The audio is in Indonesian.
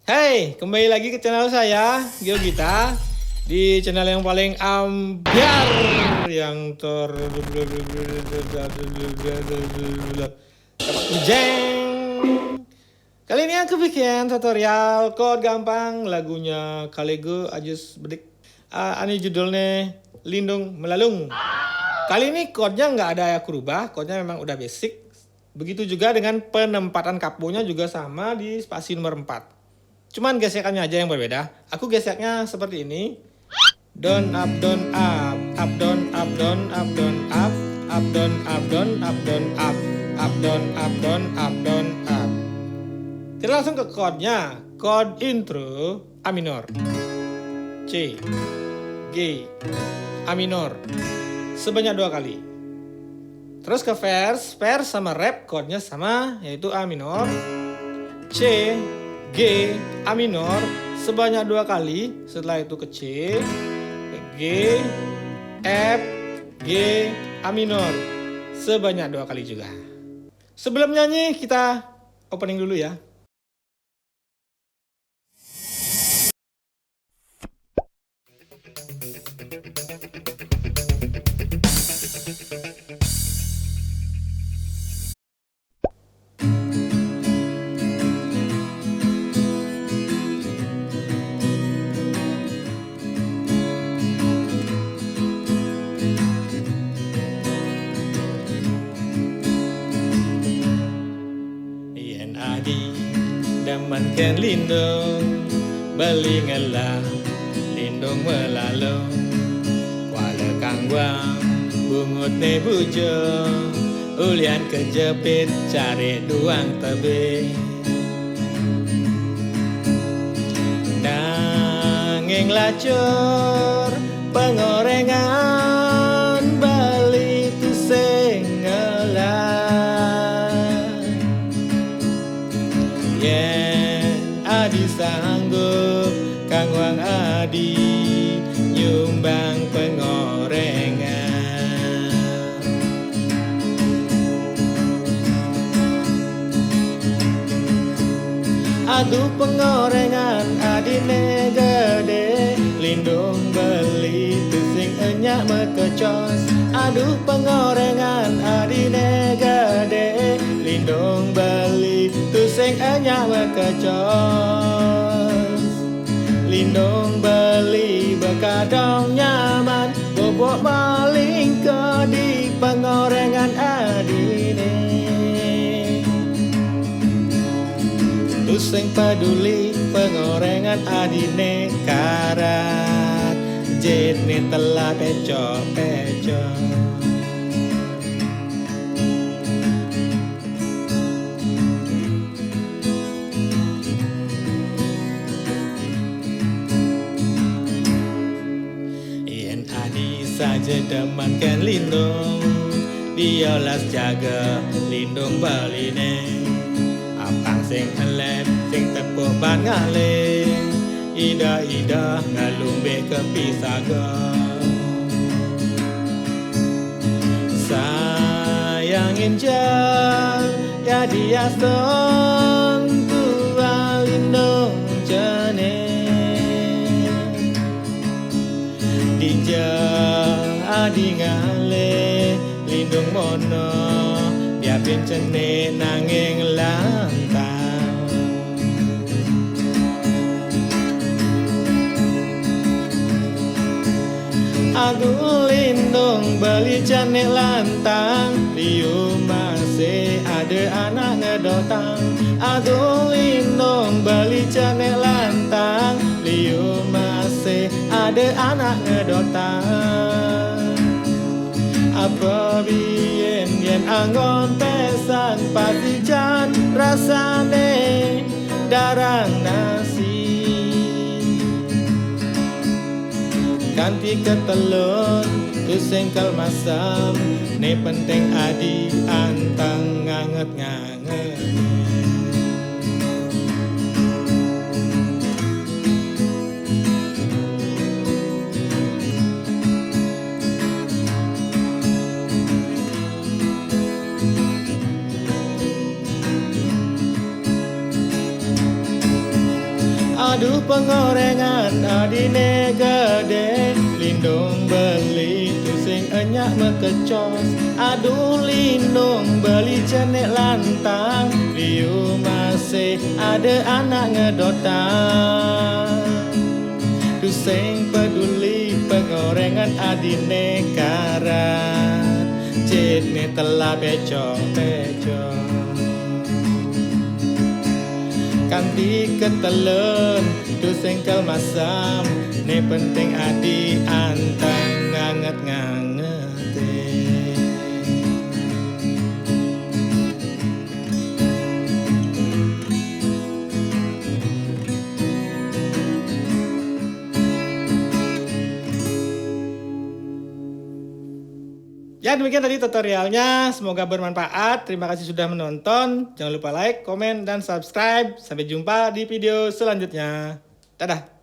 Hai, kembali lagi ke channel saya, Geogita. Di channel yang paling ambiar yang jeng. Kali ini aku bikin tutorial code gampang lagunya Kalego Ajus Bedik. Ini judulnya Lindung Melalung. Kali ini code-nya nggak ada aku rubah, code-nya memang udah basic. Begitu juga dengan penempatan kaponya juga sama di spasi nomor 4. Cuman gesekannya aja yang berbeda. Aku geseknya seperti ini. Down up down up, up down up down up down up, up down up down up down up, up down up down up down up. Kita langsung ke chordnya. Chord intro A minor, C, G, A minor sebanyak 2 kali. Terus ke verse sama rap chordnya sama, yaitu A minor, C, G, A minor sebanyak 2 kali. Setelah itu ke C, ke G, F, G, A minor sebanyak 2 kali juga. Sebelum nyanyi kita opening dulu ya. Damankan lindung belingalah lindung melalung kuala kangwang bungut ne bujo ulian kejepit cari duang tebe nanging lacur pengorengan bali tu sengelah adi sanggup kangwang adi nyumbang pengorengan. Aduh pengorengan adine gede lindung beli tusing enyak mekecos. Aduh pengorengan adine gede lindung beli tusing enyak mekecos. Lindung beli bekadong nyaman bobok maling ke di pengorengan adine. Tusing peduli pengorengan adine karat jene telah pecok-pecok. Yen adi saja demankan lindung diolas jaga lindung baline. Apang sing elep sing tepuh ban ngalih ida-ida ngalumbe ke pisaga. Sayangin jal jadi aston tua lindung jane dijal adi ngalih lindung mono biapin cene nanging lantang. Aduh lindung beli cene lantang liu masih ada anak ngedotang. Aduh lindung beli cene lantang liu masih ada anak ngedotang. Apa bien yen anggon pesan pasti jan rasane darang nasi ganti ketelun tu sengkel masam ne penting adi antang nganget-nganget. Aduh pengorengan adine gede, lindung beli tu sing enyak mekecos. Aduh lindung beli cenek lantang, liu masih ada anak ngedotang. Tu sing peduli pengorengan adine karat, jitne telah becok-becok. Kanti ketelen tu sengkel masam, ne penting adi antang nganget-ngangete. Ya demikian tadi tutorialnya, semoga bermanfaat. Terima kasih sudah menonton. Jangan lupa like, komen, dan subscribe. Sampai jumpa di video selanjutnya. Dadah.